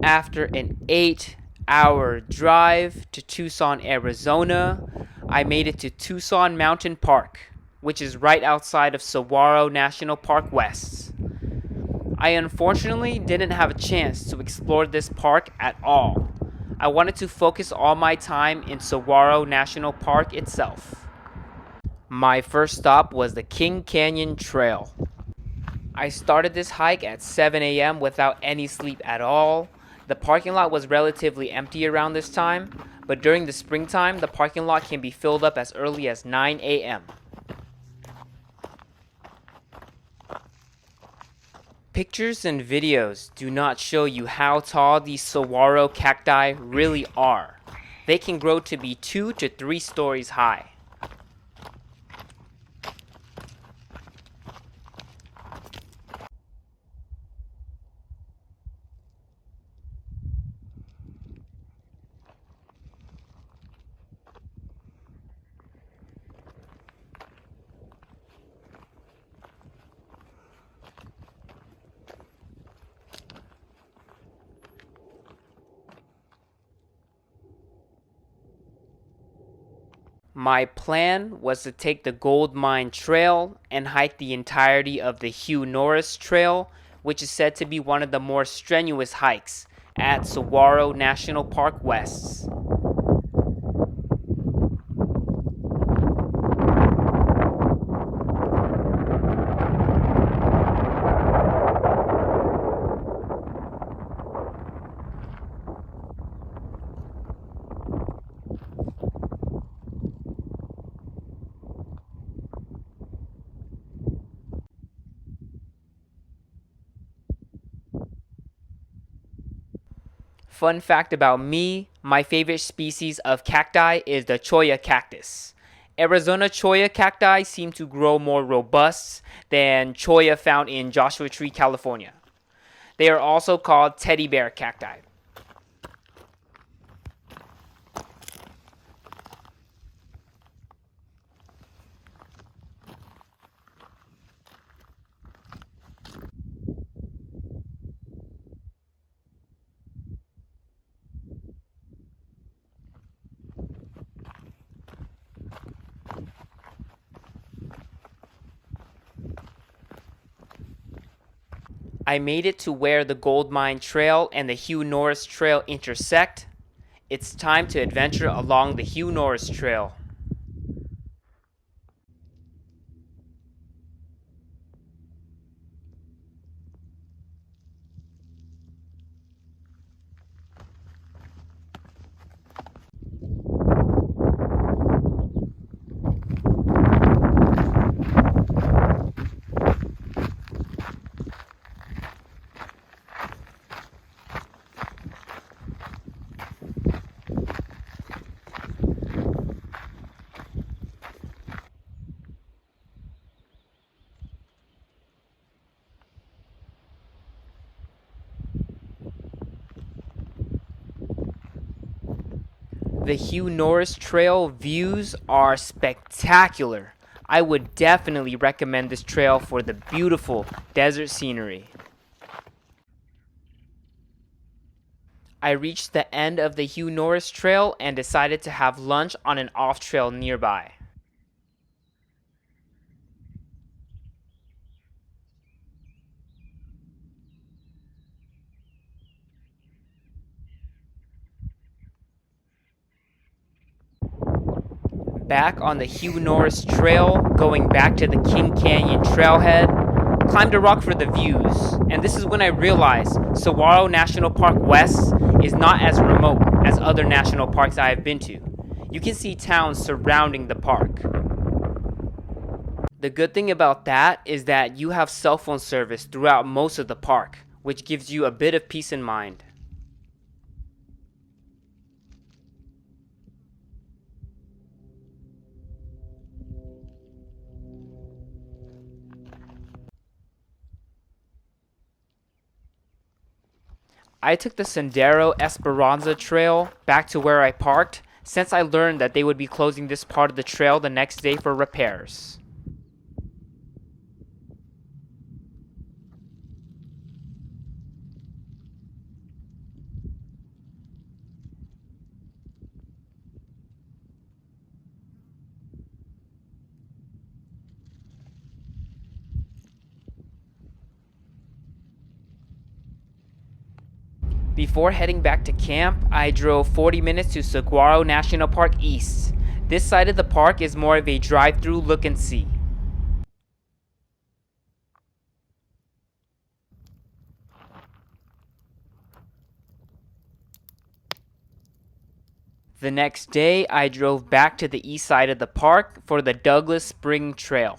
After an 8-hour drive to Tucson, Arizona, I made it to Tucson Mountain Park, which is right outside of Saguaro National Park West. I unfortunately didn't have a chance to explore this park at all. I wanted to focus all my time in Saguaro National Park itself. My first stop was the King Canyon Trail. I started this hike at 7 a.m. without any sleep at all. The parking lot was relatively empty around this time, but during the springtime, the parking lot can be filled up as early as 9 a.m. Pictures and videos do not show you how tall these saguaro cacti really are. They can grow to be 2 to 3 stories high. My plan was to take the Gold Mine Trail and hike the entirety of the Hugh Norris Trail, which is said to be one of the more strenuous hikes at Saguaro National Park West. Fun fact about me, my favorite species of cacti is the cholla cactus. Arizona cholla cacti seem to grow more robust than cholla found in Joshua Tree, California. They are also called teddy bear cacti. I made it to where the Gold Mine Trail and the Hugh Norris Trail intersect. It's time to adventure along the Hugh Norris Trail. The Hugh Norris Trail views are spectacular. I would definitely recommend this trail for the beautiful desert scenery. I reached the end of the Hugh Norris Trail and decided to have lunch on an off trail nearby. Back on the Hugh Norris Trail, going back to the King Canyon trailhead, climbed a rock for the views, and this is when I realized Saguaro National Park West is not as remote as other national parks I have been to. You can see towns surrounding the park. The good thing about that is that you have cell phone service throughout most of the park, which gives you a bit of peace in mind. I took the Sendero Esperanza Trail back to where I parked since I learned that they would be closing this part of the trail the next day for repairs. Before heading back to camp, I drove 40 minutes to Saguaro National Park East. This side of the park is more of a drive-through look and see. The next day, I drove back to the east side of the park for the Douglas Spring Trail.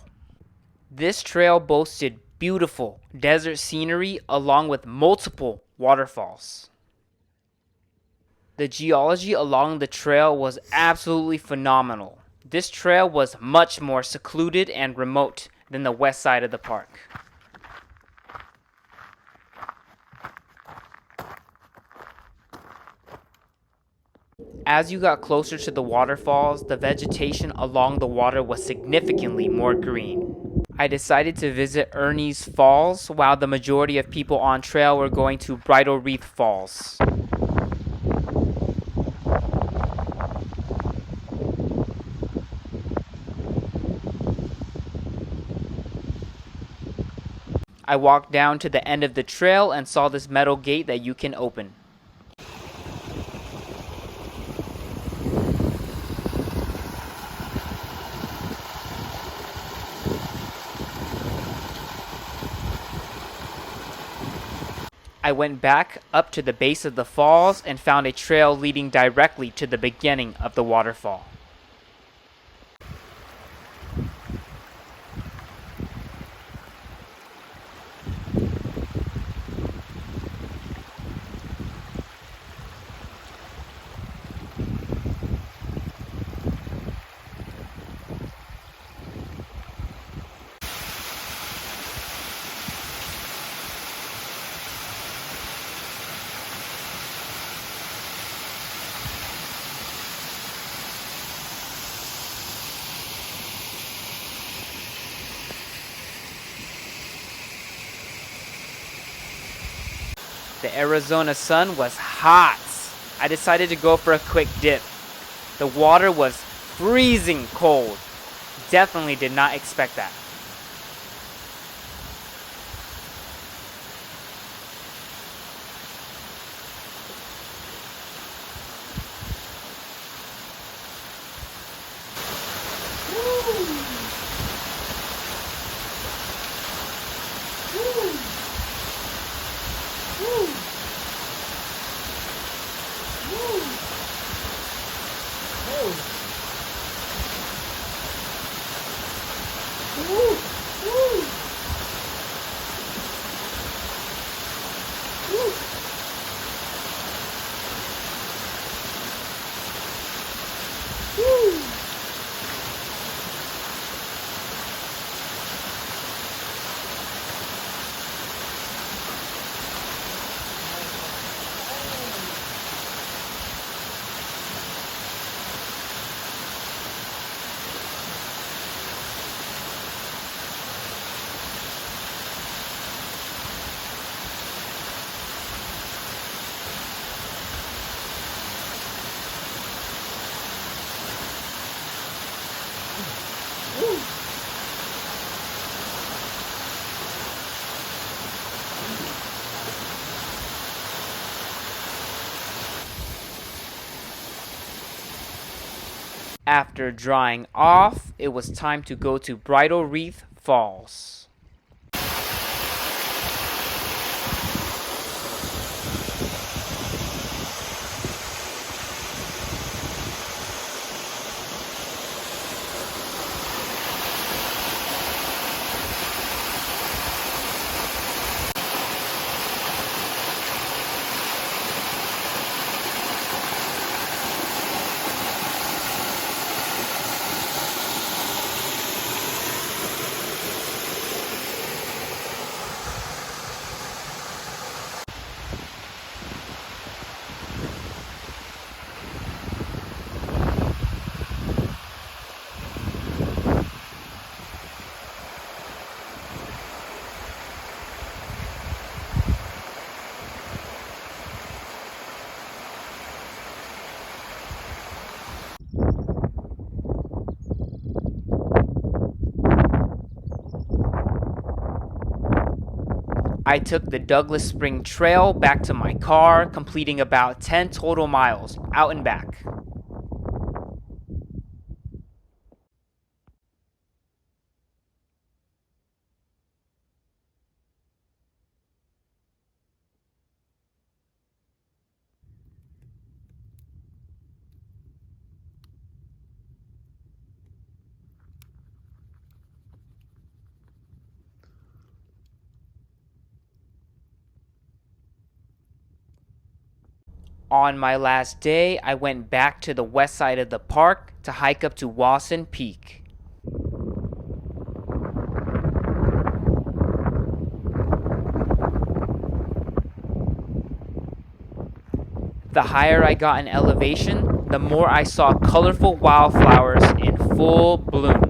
This trail boasted beautiful desert scenery along with multiple waterfalls. The geology along the trail was absolutely phenomenal. This trail was much more secluded and remote than the west side of the park. As you got closer to the waterfalls, the vegetation along the water was significantly more green. I decided to visit Ernie's Falls while the majority of people on trail were going to Bridal Wreath Falls. I walked down to the end of the trail and saw this metal gate that you can open. I went back up to the base of the falls and found a trail leading directly to the beginning of the waterfall. The Arizona sun was hot. I decided to go for a quick dip. The water was freezing cold. Definitely did not expect that. After drying off, it was time to go to Bridal Wreath Falls. I took the Douglas Spring Trail back to my car, completing about 10 total miles out and back. On my last day, I went back to the west side of the park to hike up to Wasson Peak. The higher I got in elevation, the more I saw colorful wildflowers in full bloom.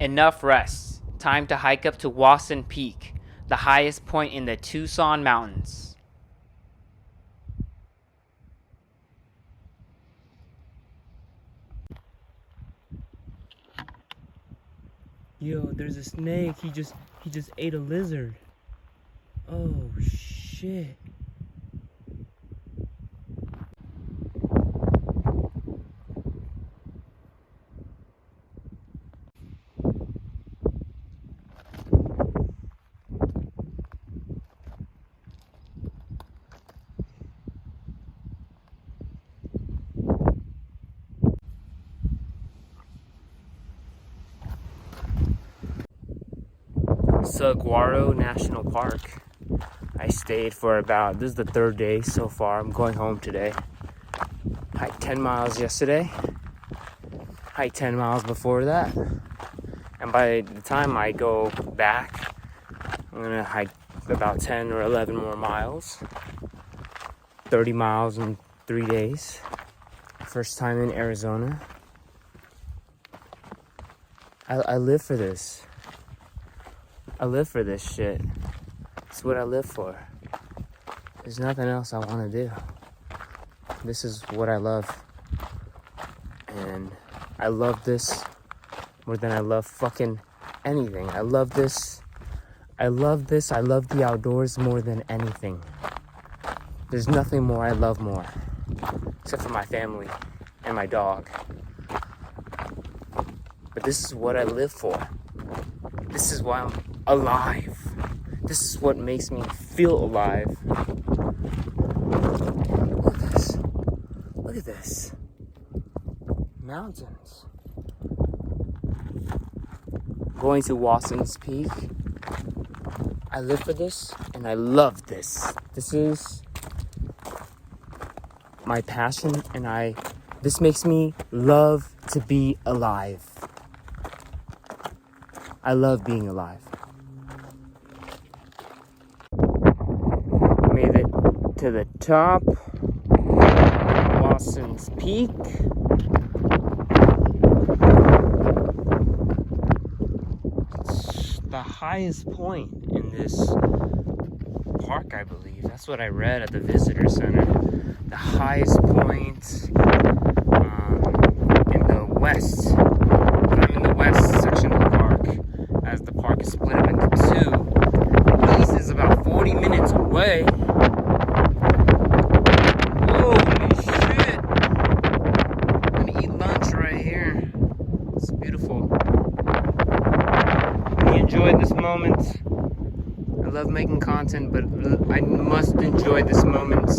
Enough rest. Time to hike up to Wasson Peak, the highest point in the Tucson Mountains. Yo, there's a snake. He just ate a lizard. Oh shit. Saguaro National Park. I stayed for this is the third day so far. I'm going home today. Hiked 10 miles yesterday. Hiked 10 miles before that. And by the time I go back, I'm gonna hike about 10 or 11 more miles. 30 miles in 3 days. First time in Arizona. I live for this. I live for this shit. It's what I live for. There's nothing else I want to do. This is what I love. And I love this more than I love fucking anything. I love this. I love this. I love the outdoors more than anything. There's nothing more I love more. Except for my family and my dog. But this is what I live for. This is why I'm alive. This is what makes me feel alive. Look at this. Look at this. Mountains. Going to Wasson's Peak. I live for this and I love this. This is my passion, and this makes me love to be alive. I love being alive. Made it to the top, Lawson's Peak. It's the highest point in this park, I believe. That's what I read at the visitor center. The highest point in the west. I'm in the west section of the park, as the park is split up into two. The east is about 40 minutes away. Holy shit! I'm gonna eat lunch right here. It's beautiful. I enjoyed this moment. I love making content, but I must enjoy this moment.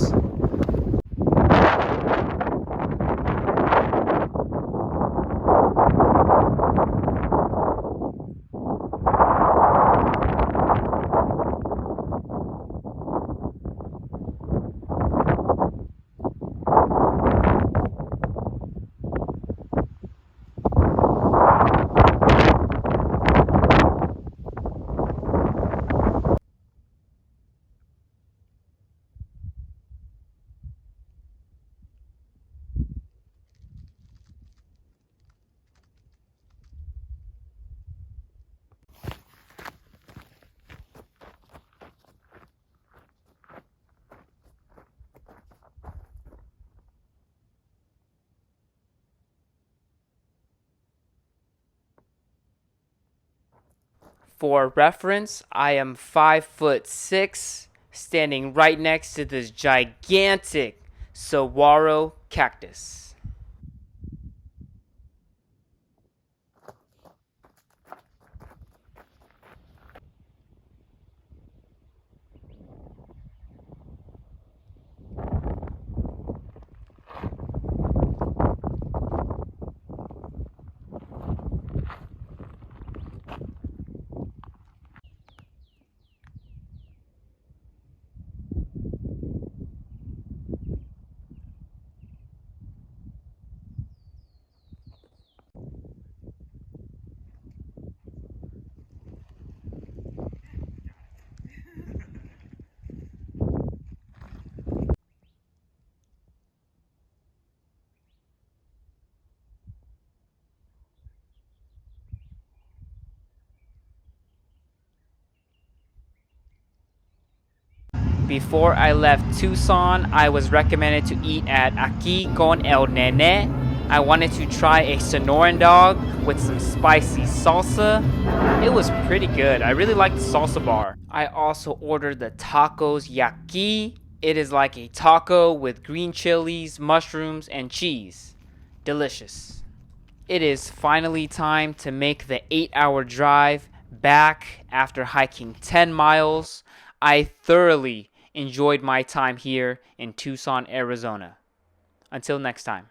For reference, I am 5'6", standing right next to this gigantic saguaro cactus. Before I left Tucson, I was recommended to eat at Aquí con el Nene. I wanted to try a Sonoran dog with some spicy salsa. It was pretty good. I really liked the salsa bar. I also ordered the tacos yaqui. It is like a taco with green chilies, mushrooms, and cheese. Delicious. It is finally time to make the 8-hour drive back after hiking 10 miles. I thoroughly enjoyed my time here in Tucson, Arizona. Until next time.